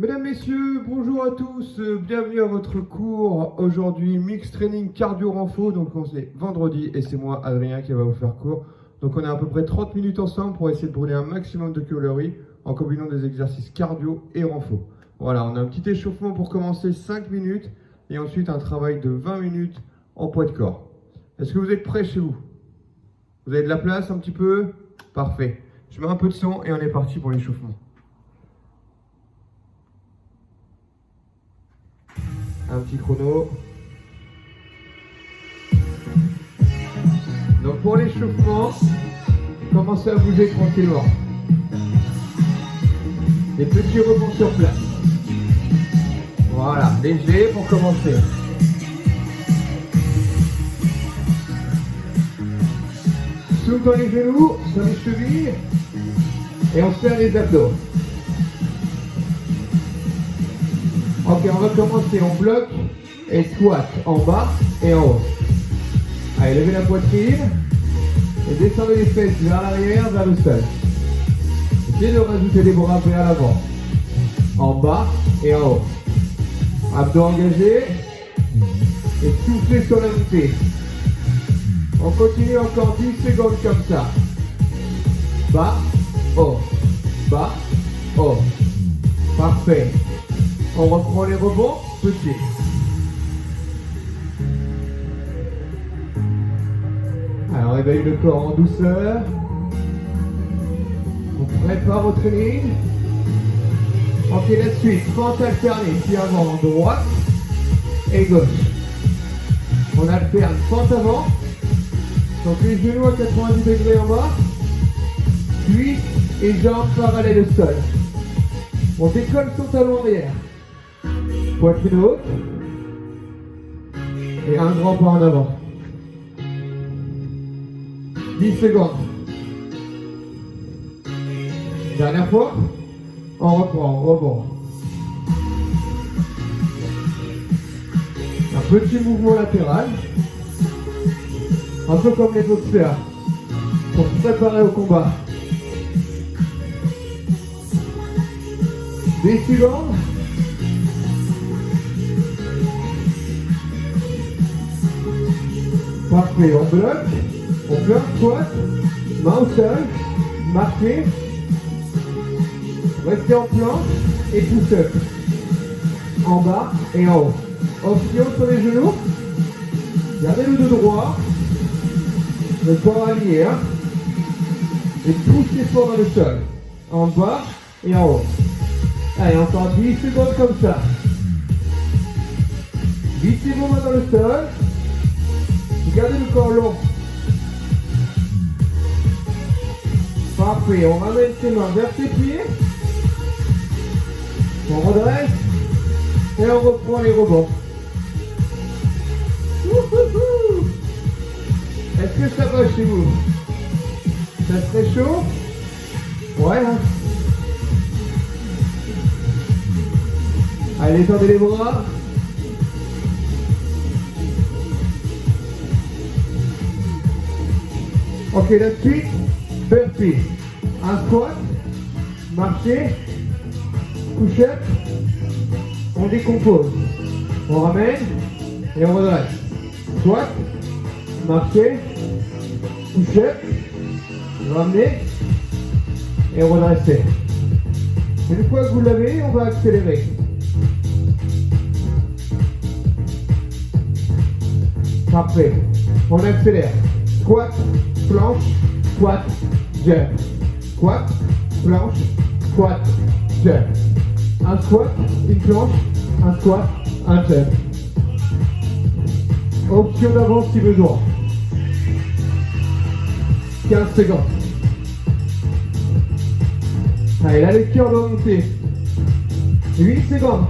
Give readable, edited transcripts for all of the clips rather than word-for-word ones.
Mesdames, Messieurs, bonjour à tous, bienvenue à votre cours. Aujourd'hui, Mix Training Cardio Renfo, donc on est vendredi et c'est moi, Adrien, qui va vous faire cours. Donc on est à peu près 30 minutes ensemble pour essayer de brûler un maximum de calories en combinant des exercices cardio et renfo. Voilà, on a un petit échauffement pour commencer 5 minutes et ensuite un travail de 20 minutes en poids de corps. Est-ce que vous êtes prêts chez vous? Vous avez de la place un petit peu? Parfait. Je mets un peu de son et on est parti pour l'échauffement. Un petit chrono. Donc pour l'échauffement, commencez à bouger tranquillement. Des petits rebonds sur place. Voilà, léger pour commencer. Souffle dans les genoux, sur les chevilles. Et on serre les abdos. Ok, on va commencer, on bloque et squat en bas et en haut. Allez, levez la poitrine et descendez les fesses vers l'arrière, vers le sol. Essayez de rajouter les bras vers l'avant, en bas et en haut. Abdos engagés et soufflez sur la montée. On continue encore 10 secondes comme ça. Bas, haut, bas, haut. Parfait. On reprend les rebonds, petit. Alors, on réveille le corps en douceur. On prépare au training. Ok, la suite, fente alternée, puis avant, droite et gauche. On alterne fente avant. Donc les genoux à 90 degrés en bas. Cuisses et jambes parallèles au sol. On décolle son talon arrière. Poitrine haute. Et un grand pas en avant. 10 secondes. Dernière fois. On reprend, on rebond. Un petit mouvement latéral. Un peu comme les boxeurs. Pour se préparer au combat. Des secondes. Parfait, on bloque, on fait un squat, main au sol, marchez, restez en planche et push-up. En bas et en haut. Option sur les genoux, gardez le dos droit, le corps aligné, hein, et poussez fort dans le sol. En bas et en haut. Allez, encore 10 secondes comme ça. Glissez vos mains dans le sol. Gardez le corps long. Parfait, on ramène ses mains vers ses pieds. On redresse. Et on reprend les rebonds. Est-ce que ça va chez vous? Ça serait chaud? Ouais, hein? Allez, étendez les bras. Ok, la suite, burpee. Un squat, marcher, push-up, on décompose. On ramène et on redresse. Squat, marcher, push-up, ramener et redresser. Une fois que vous l'avez, on va accélérer. Parfait. On accélère. Squat, planche, squat, jump. Squat, planche, squat, jump. Un squat, une planche, un squat, un jump. Option d'avance si besoin. 15 secondes. Allez, la lecture doit monter. 8 secondes.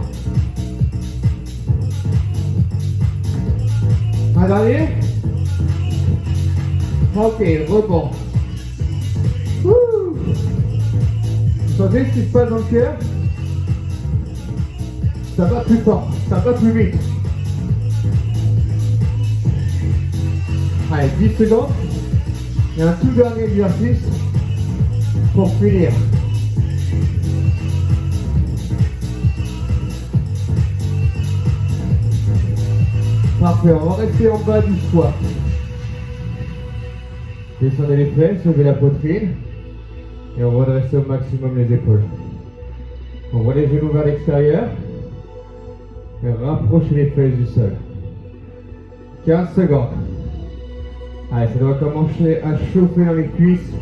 Un dernier. Ok, rebond. Vous sentez ce qui se passe dans le cœur? Ça va plus fort, ça va plus vite. Allez, 10 secondes. Et un tout dernier exercice pour finir. Parfait, on va rester en bas du squat. Descendez les fesses, levez la poitrine. Et on va redresser au maximum les épaules. On voit les genoux vers l'extérieur. Et rapprochez les fesses du sol. 15 secondes. Allez, ça doit commencer à chauffer dans les cuisses.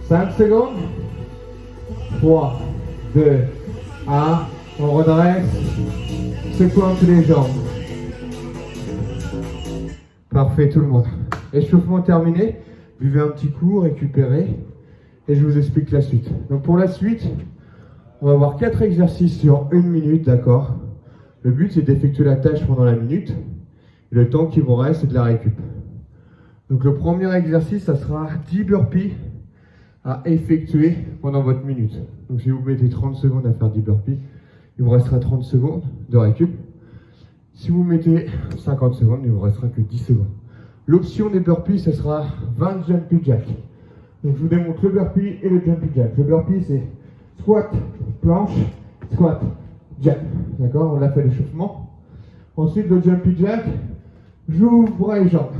5 secondes. 3, 2, 1. On redresse. Secoue un peu les jambes. Parfait tout le monde. Échauffement terminé. Buvez un petit coup, récupérez. Et je vous explique la suite. Donc pour la suite, on va avoir 4 exercices sur 1 minute, d'accord? Le but c'est d'effectuer la tâche pendant la minute. Et le temps qui vous reste, c'est de la récup. Donc le premier exercice, ça sera 10 burpees à effectuer pendant votre minute. Donc si vous mettez 30 secondes à faire 10 burpees, il vous restera 30 secondes de récup. Si vous mettez 50 secondes, il ne vous restera que 10 secondes. L'option des burpees, ce sera 20 jumping jacks. Donc je vous démontre le burpee et le jumping jack. Le burpee, c'est squat, planche, squat, jack. D'accord? On l'a fait l'échauffement. Ensuite, le jumping jack, j'ouvre bras et jambes.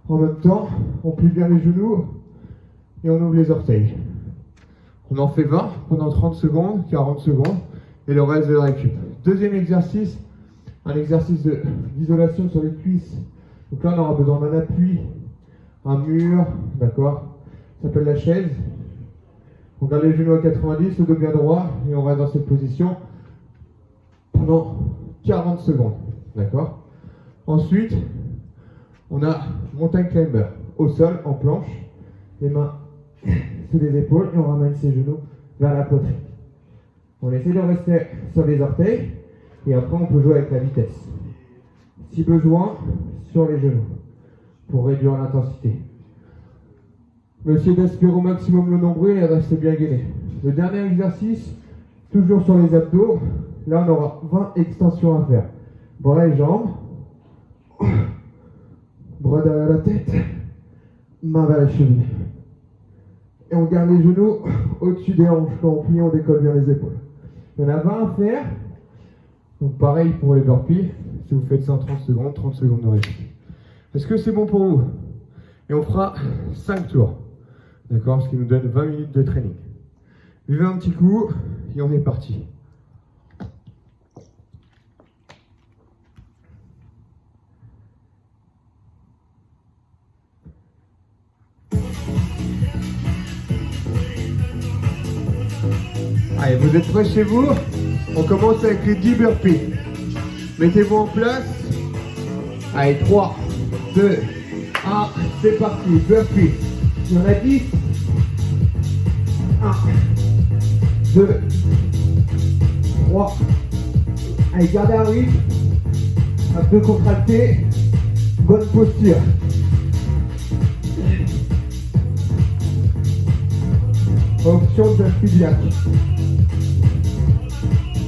En même temps, on plie bien les genoux et on ouvre les orteils. On en fait 20 pendant 30 secondes, 40 secondes et le reste de la récup. Deuxième exercice, un exercice d'isolation sur les cuisses. Donc là, on aura besoin d'un appui, un mur, d'accord? Ça s'appelle la chaise. On garde les genoux à 90, le dos bien droit, et on reste dans cette position pendant 40 secondes, d'accord? Ensuite, on a mountain climber, au sol, en planche, les mains sous les épaules, et on ramène ses genoux vers la poitrine. On essaie de rester sur les orteils, et après on peut jouer avec la vitesse. Si besoin, sur les genoux, pour réduire l'intensité. Essayez d'aspirer au maximum le nombril et restez bien gainé. Le dernier exercice, toujours sur les abdos, là on aura 20 extensions à faire. Bras et jambes, bras derrière la tête, main vers la cheville. Et on garde les genoux au-dessus des hanches. Quand on plie, on décolle bien les épaules. Il y en a 20 à faire. Donc pareil pour les burpees, si vous faites ça en 30 secondes, 30 secondes de récup. Est-ce que c'est bon pour vous? Et on fera 5 tours. D'accord? Ce qui nous donne 20 minutes de training. Buvez un petit coup et on est parti. Allez, vous êtes prêts chez vous? On commence avec les 10 burpees. Mettez-vous en place. Allez, 3, 2, 1, c'est parti. Burpees. Il y en a 10. 1, 2, 3. Allez, gardez un rythme. Un peu contracté. Bonne posture. Option de filiac.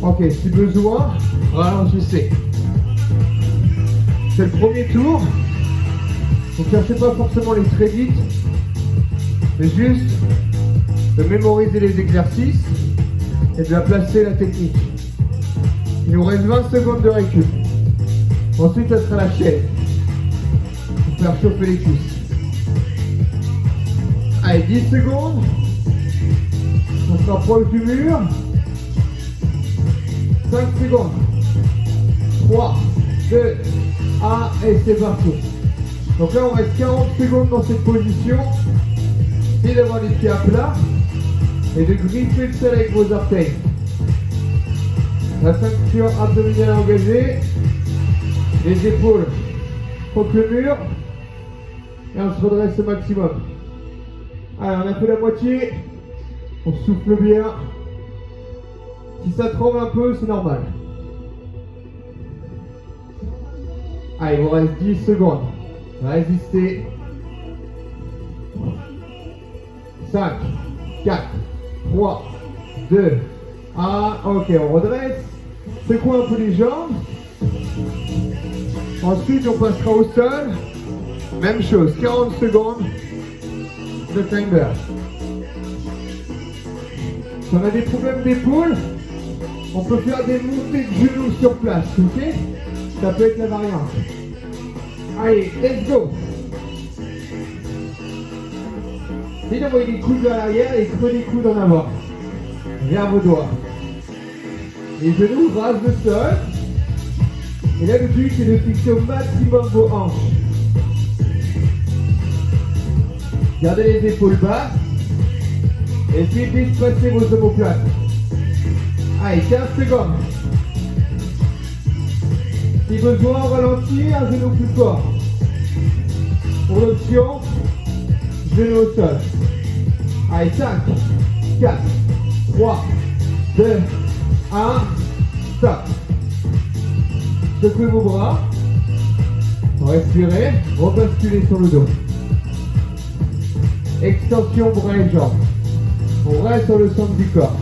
Ok, si besoin, ralentissez. C'est le premier tour. Donc ne cherchez pas forcément les très vite, mais juste de mémoriser les exercices et de la placer la technique. Il nous reste 20 secondes de récup. Ensuite, ça sera la chaise pour faire chauffer les cuisses. Allez, 10 secondes. On se rapproche du mur. 5 secondes. 3, 2, 1 et c'est parti. Donc là on reste 40 secondes dans cette position. Essayez d'avoir les pieds à plat et de griffer le sol avec vos orteils. La ceinture abdominale engagée. Les épaules contre le mur. Et on se redresse au maximum. Allez, on a fait la moitié. On souffle bien. Si ça tremble un peu, c'est normal. Allez, il vous reste 10 secondes. Résistez. 5, 4, 3, 2, 1. Ok, on redresse. Secoue un peu les jambes. Ensuite, on passera au sol. Même chose, 40 secondes de climber. Si on a des problèmes d'épaule, On peut faire des montées de genoux sur place, ok? Ça peut être la variante. Allez, let's go. Puis envoyez les coudes vers l'arrière et prenez les coudes en avant. Vers vos doigts. Les genoux rasent le sol. Et là, le but, c'est de fixer au maximum vos hanches. Gardez les épaules basses. Essayez d'espacer vos omoplates. Allez, 15 secondes. Si besoin, on ralentit, un genou plus fort. Pour l'option, genou au sol. Allez, 5, 4, 3, 2, 1, stop. Secouez vos bras. Respirez, rebasculez sur le dos. Extension bras et jambes. On reste sur le centre du corps.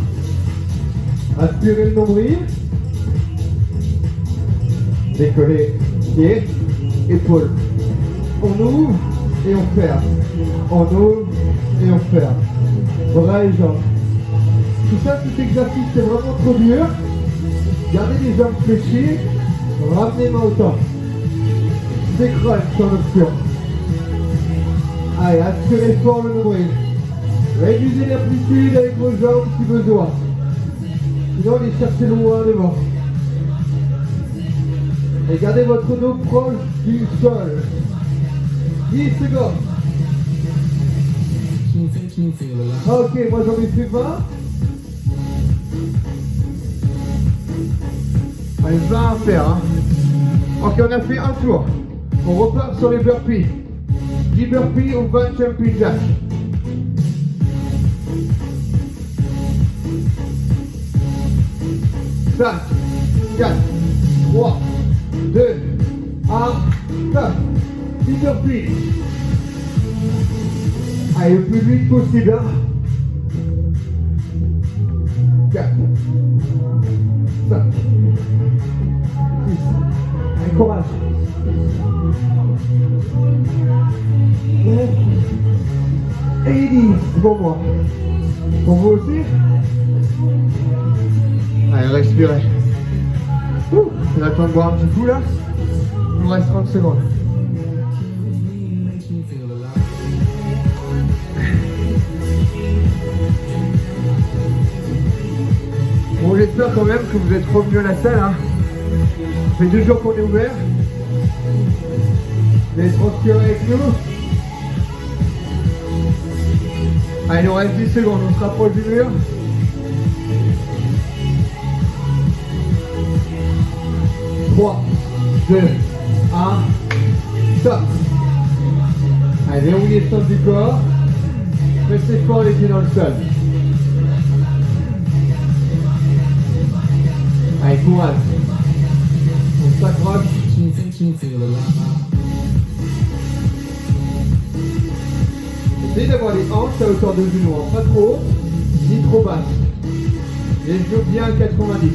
Aspirez le nombril. Décollez pieds, épaules. On ouvre et on ferme. On ouvre et on ferme. Bras et jambes. Tout ça, cet exercice, c'est vraiment trop dur. Gardez les jambes fléchies. Ramenez les mains au temps. C'est crunch en option. Allez, aspirez fort le nombril. Réduisez l'amplitude avec vos jambes si besoin. Sinon, allez chercher loin devant. Et gardez votre dos proche du sol. 10 secondes. Ok, moi j'en ai fait 20. Allez, 20 à faire. Hein. Ok, on a fait un tour. On repart sur les burpees. 10 burpees ou 20 jumping jacks. Cinq, 4, 3, 2, 1, stop. 10 burpees. Allez, le plus vite possible. Hein. 4, 5, 6. Allez, courage. 9 et 10. Pour moi. Pour vous aussi. Allez, respirez. On a le temps de boire un petit coup là. Il nous reste 30 secondes. Bon, j'espère quand même que vous êtes revenus à la salle. Hein. Ça fait 2 jours qu'on est ouvert. Vous allez transpirer avec nous. Allez, il nous reste 10 secondes. On se rapproche du mur. Trois, 2, 1, stop. Allez, verrouillez le sol du corps. Restez fort les pieds dans le sol. Allez, courage. On s'accroche. Essayez d'avoir les hanches à hauteur de genoux, hein. Pas trop haut, ni trop basse. Les genoux bien à 90.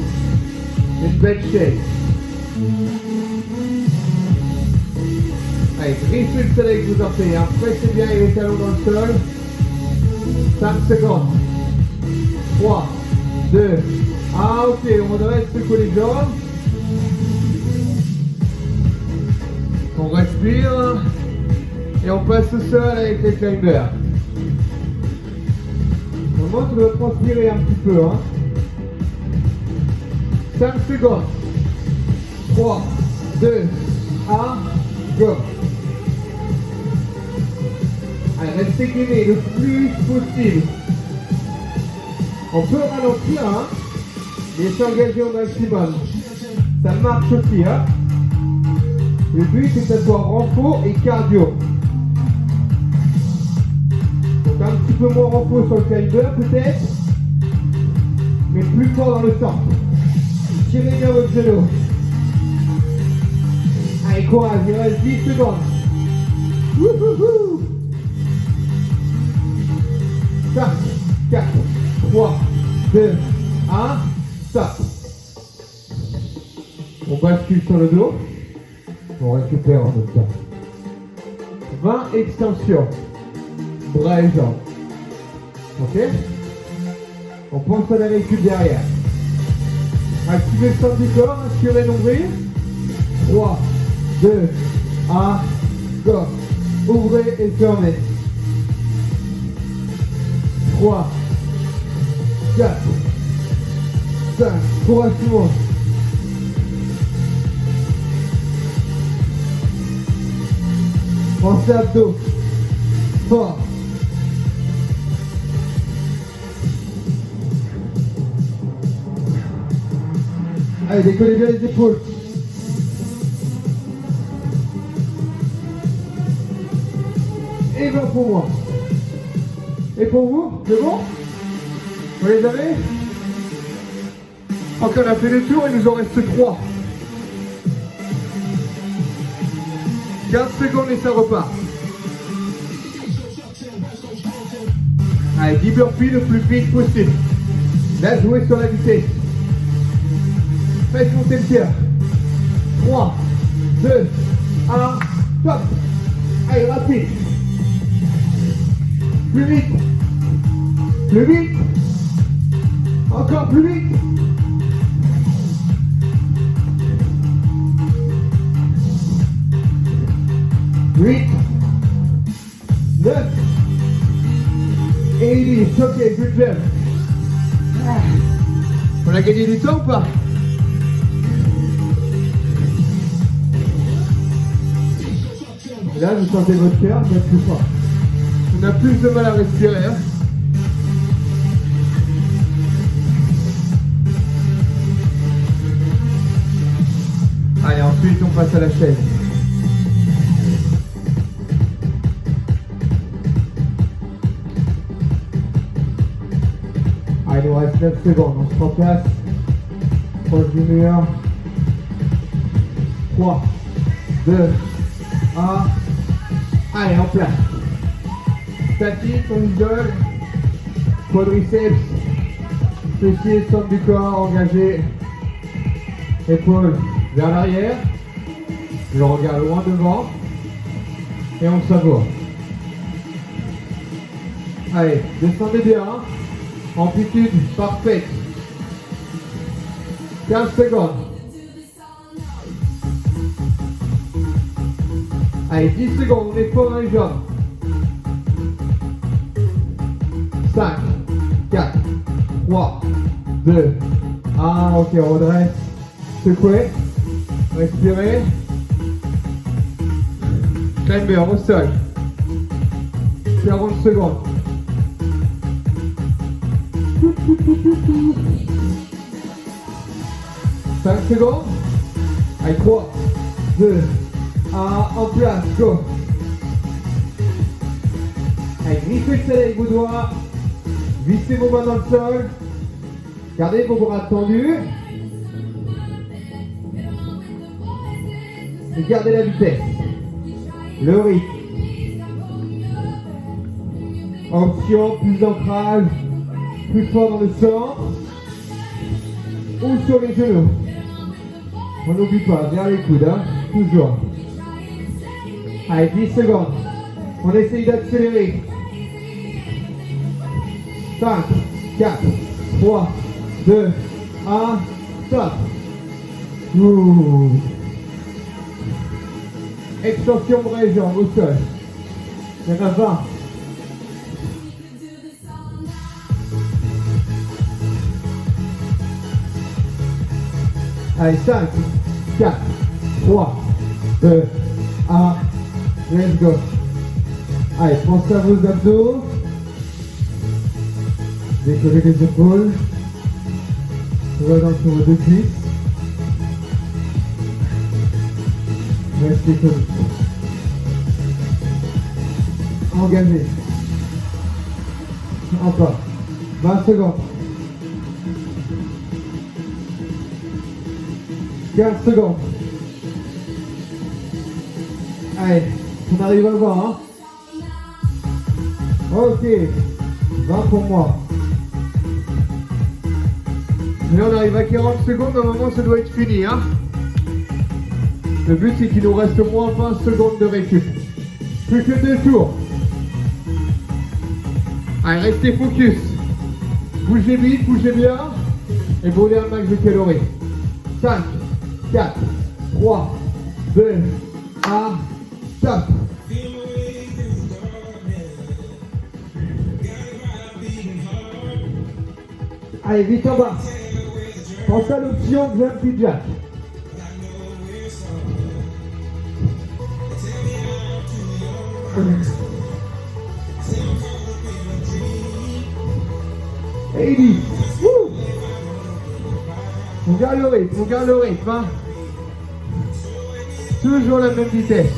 Une belle shape. Allez, griffez le sol avec vos orteils, hein. Pressez bien les talons dans le sol. 5 secondes. 3, 2, 1, ok, on redresse les jambes. On respire. Et on passe au sol avec les climbers. Au moins, tu dois transpirer un petit peu. Hein. 5 secondes. 3, 2, 1, go. Allez, restez gainés le plus possible. On peut ralentir, hein, mais s'engager au maximum. Ça marche aussi. Hein. Le but, c'est que ça soit renfort et cardio. Donc un petit peu moins renfort sur le climber peut-être, mais plus fort dans le centre. Tirez bien votre genou. Allez, courage, il reste 10 secondes. Wouhouhou. 5, 4, 3, 2, 1, stop. On bascule sur le dos. On récupère en notre cas. 20 extensions. Bras et jambes. Ok? On pense à la récup derrière. Activez le centre du corps, inspirez nombril. 3, 2, 1, go. Ouvrez et fermez. 3, 4, 5, courage tout le monde. Pensez abdos. Fort. Allez, décollez bien les épaules. Et bien pour moi. Et pour vous, c'est bon? Vous les avez? Ok, on a fait le tour, il nous en reste 3. 15 secondes et ça repart. Allez, 10 burpees le plus vite possible. Là, jouez sur la vitesse. Faites monter le cœur. 3, 2, 1, top. Allez, rapide. Plus vite. Plus vite. Encore plus vite. Huit, 9 et 10. Ok, good job. On a gagné du temps ou pas? Là, vous sentez votre cœur, vous êtes plus fort. On a plus de mal à respirer. Hein. Allez, ensuite on passe à la chaise. Allez, il nous reste 9 secondes. On se prend place. Proche du mur. 3, 2, 1. Allez, en place. Statique, on isole. Quadriceps. Fessiers, centre du corps, engagé. Épaules vers l'arrière. Le regard loin devant. Et on savoure. Allez, descendez bien. Amplitude parfaite. 15 secondes. Allez, 10 secondes, on est fort dans les jambes. 5, 4, 3, 2, 1. Ok, on redresse. Secouez. Respirez. Climber au sol. 40 secondes. 5 secondes. Allez, 3, 2, 1, en place, go. Allez, griffez le sol avec vos doigts. Vissez vos mains dans le sol. Gardez vos bras tendus. Et gardez la vitesse. Le rythme. Option, plus d'ancrage. Plus fort dans le centre. Ou sur les genoux. On n'oublie pas, vers les coudes, hein, toujours. Allez, 10 secondes. On essaye d'accélérer. 5, 4, 3, 2, 1, stop. Ouh. Extension bras et jambes au sol. Il y en a 20. Allez, 5, 4, 3, 2, 1, let's go. Allez, pensez à vos abdos. Décollez les épaules. Revenez sur vos deux cuisses. Restez comme engagé. Encore. 20 secondes. 15 secondes. Allez, on arrive à voir, hein. Ok, 20 pour moi. Et là on arrive à 40 secondes, normalement ça doit être fini, hein. Le but c'est qu'il nous reste au moins 20 secondes de récup. Plus que 2 tours. Allez, restez focus. Bougez vite, bougez bien. Et brûlez un max de calories. 5, 4, 3, 2, 1, top. Allez, vite en bas. Pense à l'option Jumpy Jack. Et 10. On garde le rythme, hein. Toujours la même vitesse.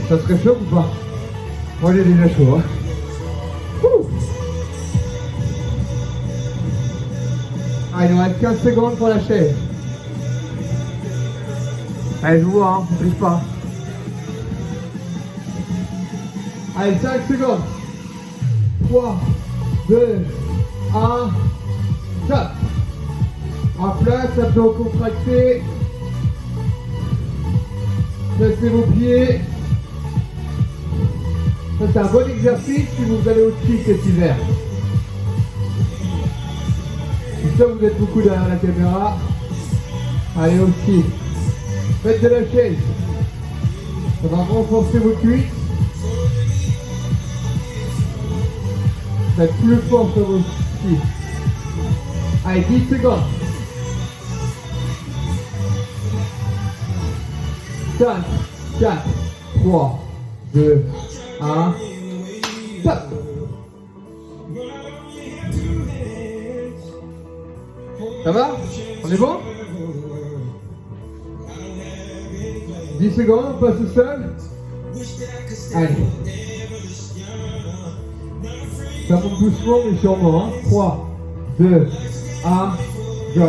Ça serait chaud ou pas? Moi j'ai déjà chaud, hein. Ah, il nous reste 15 secondes pour la chaise. Allez, je vous vois, hein, bouge pas. Allez, 5 secondes. 3, 2, 1, top. En place, abdos contractés. Placez vos pieds. Ça, c'est un bon exercice si vous allez au ski cet hiver. Si ça, vous êtes beaucoup derrière la caméra, allez au ski. Faites de la chaise. Ça va renforcer vos cuisses. Faites plus fort sur vos skis. Allez, 10 secondes. 5, 4, 3, 2, 1, top. Ça va? On est bon? 10 secondes, on passe au sol. Allez. Ça monte doucement mais sûrement. Hein. 3, 2, 1, go.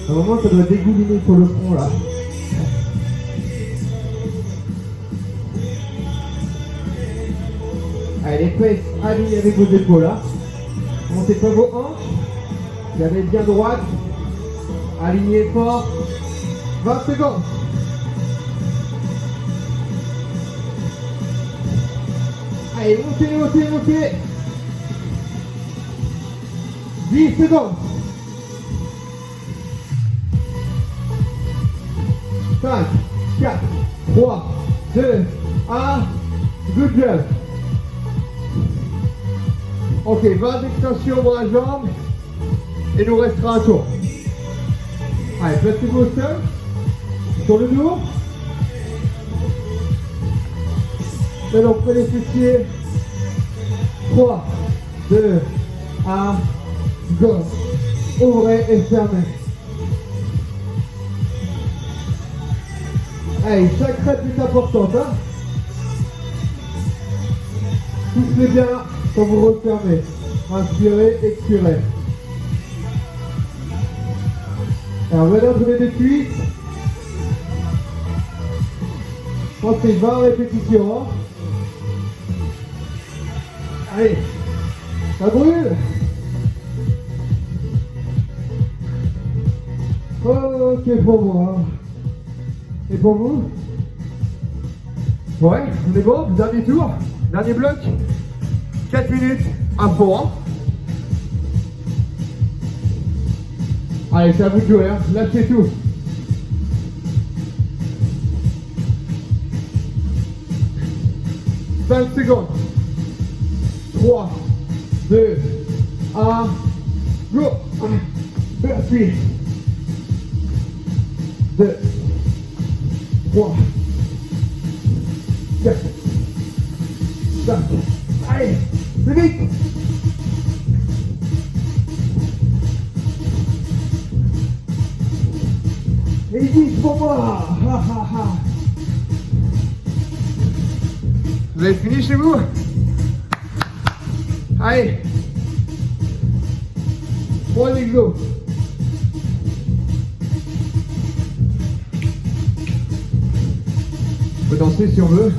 À un moment, ça doit dégouliner sur le front là. Allez, les fesses alignées avec vos épaules là. Montez pas vos hanches. Gardez bien droite. Alignez fort. 20 secondes. Allez, montez. 10 secondes. 5, 4, 3, 2, 1. Good job. Ok, 20 extensions bras jambes. Et il nous restera un tour. Allez, placez-vous au sol. Sur le dos. Maintenant, prenez les fessiers. 3, 2, 1, go. Ouvrez et fermez. Allez, chaque rep est importante. Hein. Soufflez bien quand vous refermez. Inspirez, expirez. Alors maintenant, vous mettez des cuisses. Pensez 20 répétitions. Hein. Allez, ça brûle. Ok pour moi. Et pour vous? Ouais, on est bon. Dernier tour, dernier bloc. 4 minutes à fond. Hein. Allez, c'est à vous de jouer. Hein. Lâchez tout. « 5 secondes. 3, 2, 1, go. Merci. 2, 3, 4, 5. Allez, plus vite. Et 10 pour moi. Vous avez fini chez vous? Allez. 3 exos. On peut danser si on veut.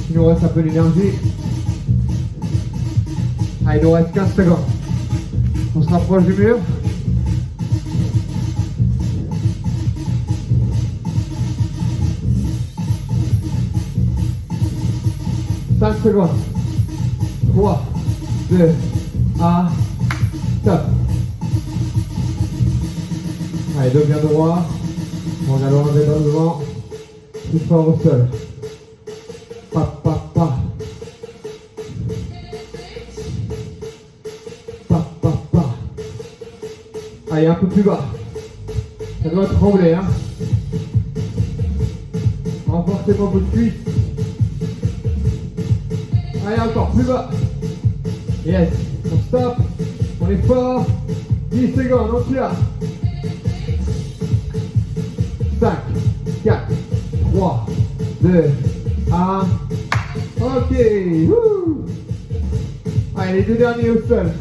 Il nous reste un peu d'énergie. Allez, il nous reste 15 secondes. On se rapproche du mur. 5 secondes. 3, 2, 1, stop. Allez, dos bien droit. On va l'enlever dans le vent. Plus fort au sol. Pa, pa, pa. Pa, pa, pa. Allez, un peu plus bas. Ça doit trembler, hein. Renforcez pas votre cuisse. Allez, encore plus bas. Yes. On stop. On est fort. 10 secondes, on tire. 5, 4, 3, 2, 1. Ok. Wouh. Allez, les deux derniers au sol.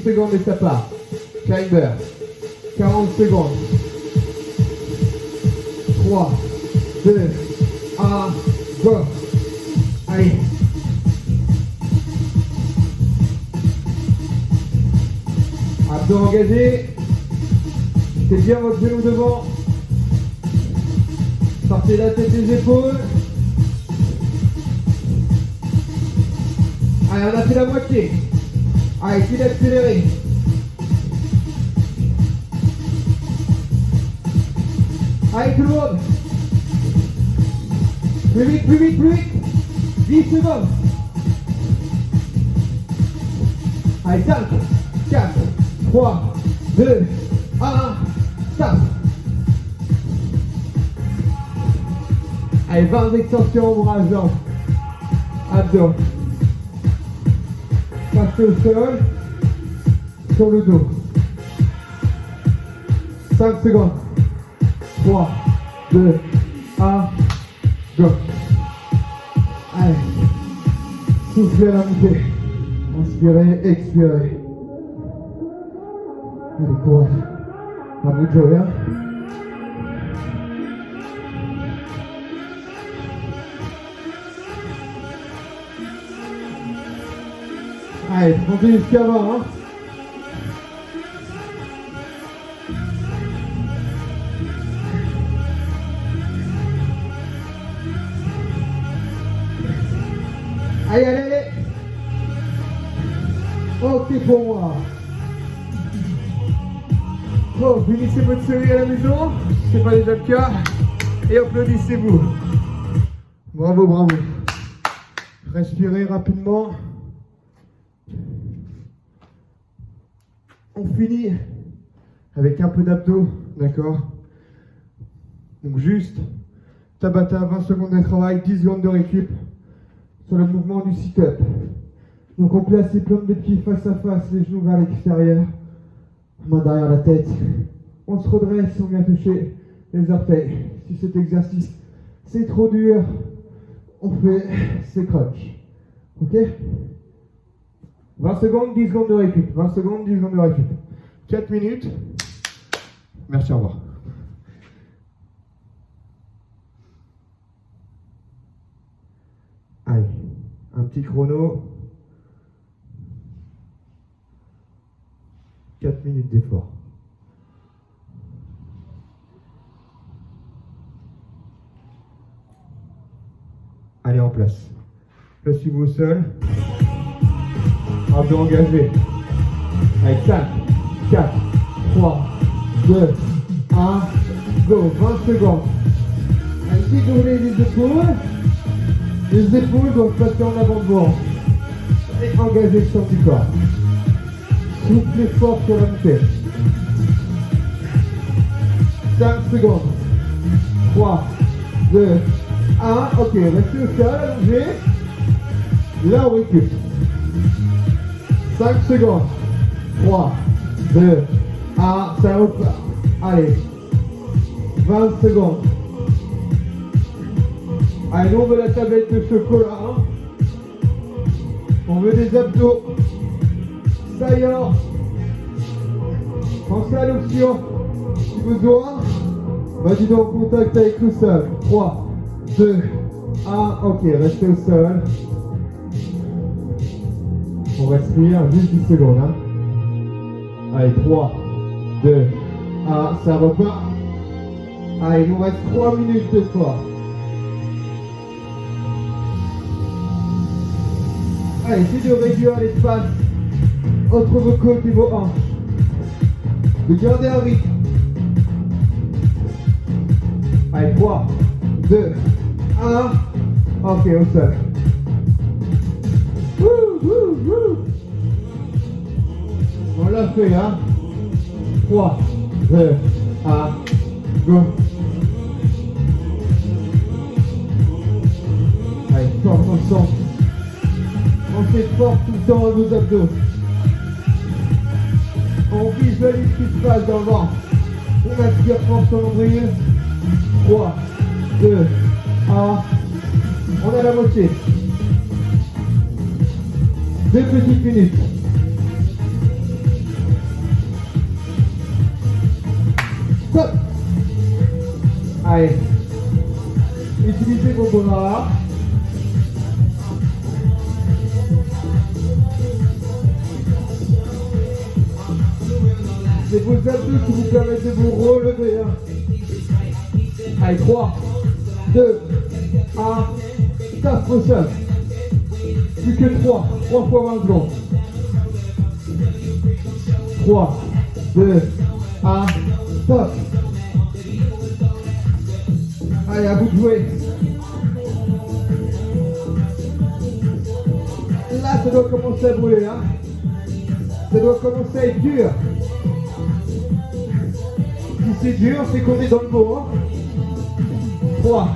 Secondes et ça part. Climber. 40 secondes. 3, 2, 1, go. Allez. Abdos engagés. Mettez bien votre genou devant. Sortez la tête des épaules. Allez, on a fait la moitié. Allez, essayez d'accélérer. Allez, tout le monde. Plus vite, plus vite, plus vite. 10 secondes. Allez, 5, 4, 3, 2, 1, stop. Allez, 20 extensions, bras, jambes. Abdos. Passez au sol, sur le dos. 5 secondes. 3, 2, 1, go. Allez. Soufflez la montée. Inspirez, expirez. Allez, courage. À vous de jouer, hein. Allez, montez jusqu'avant, hein. Allez, allez, allez. Ok pour moi. Bon, finissez votre série à la maison, c'est pas déjà le cas, et applaudissez-vous. Bravo, bravo. Respirez rapidement. On finit avec un peu d'abdos, d'accord? Donc juste, Tabata, 20 secondes de travail, 10 secondes de récup sur le mouvement du sit-up. Donc on place les plantes de pieds face à face, les genoux vers l'extérieur, main derrière la tête. On se redresse, on vient toucher les orteils. Si cet exercice c'est trop dur, on fait ses crunchs. Ok? 20 secondes, 10 secondes de récup. 20 secondes, 10 secondes de récup. 4 minutes. Merci, au revoir. Allez, un petit chrono. 4 minutes d'effort. Allez, en place. Placez-vous au sol. Abdos engagés. Avec 5, 4, 3, 2, 1, go. 20 secondes. Allez, dégoulez les épaules. Les épaules doivent passer en avant de vous. Et engagez le centre du corps. Soufflez fort sur la montée. 5 secondes. 3, 2, 1. Ok, restez au sol, allongez. Là, on récupère. 5 secondes. 3, 2, 1. Ça repart. Allez. 20 secondes. Allez, nous on veut la tablette de chocolat. Hein. On veut des abdos. Saillant. Pensez à l'option. Si besoin, vas-y dans contact avec le sol. 3, 2, 1. Ok, restez au sol. On respire juste 10 secondes. Hein. Allez, 3, 2, 1. Ça repart. Allez, il nous reste 3 minutes de sport. Allez, essayez de réduire l'espace entre vos côtes et vos hanches. De garder un rythme. Allez, 3, 2, 1. Ok, au sol. On l'a fait, hein. 3, 2, 1, go. Allez, fort dans le sang. Pensez fort tout le temps à vos abdos. On visualise ce qui se passe dans le ventre. On aspire fort sur l'ombril. 3, 2, 1. On a la moitié. 2 petites minutes. Stop. Allez. Utilisez vos bras. C'est vos abdos qui vous permettent de vous relever. Allez, 3, 2, 1. Stop au sol. Plus que 3 fois 20 secondes. 3, 2, 1. Stop. Allez, à vous de jouer. Là, ça doit commencer à brûler. Hein. Ça doit commencer à être dur. Si c'est dur, c'est qu'on est dans le beau. Hein. 3,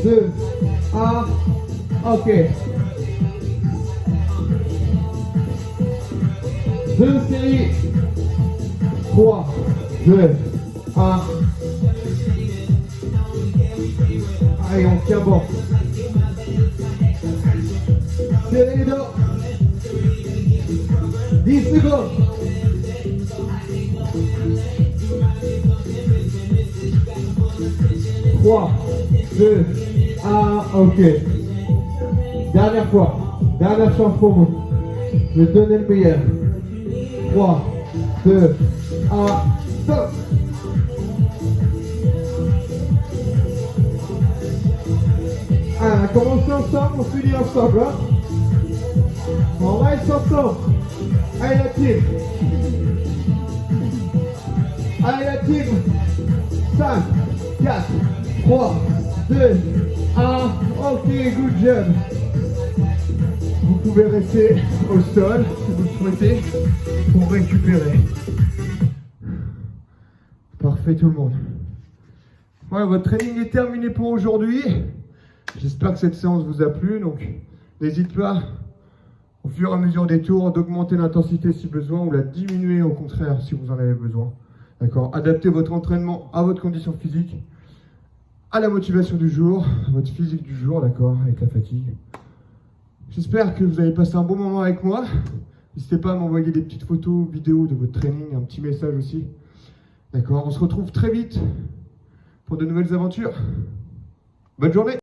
2, 1. Ok. 2 séries. 3, 2, 1. Allez, on tient bon. Serrez les dents. 10 secondes. Trois, 2, 1, ok. Dernière fois. Dernière chance pour vous. Je vais donner le meilleur. 3, 2, 1, stop. Allez, on a commencé ensemble, on finit ensemble. Hein. On reste ensemble. Allez la team. Allez la team. 5, 4, 3, 2, 1. Ok, good job. Vous pouvez rester au sol si vous le souhaitez pour récupérer. Parfait tout le monde. Voilà, votre training est terminé pour aujourd'hui. J'espère que cette séance vous a plu. Donc n'hésite pas au fur et à mesure des tours d'augmenter l'intensité si besoin ou la diminuer au contraire si vous en avez besoin. D'accord. Adaptez votre entraînement à votre condition physique, à la motivation du jour, à votre physique du jour, d'accord, avec la fatigue. J'espère que vous avez passé un bon moment avec moi. N'hésitez pas à m'envoyer des petites photos, vidéos de votre training, un petit message aussi. D'accord, on se retrouve très vite pour de nouvelles aventures. Bonne journée!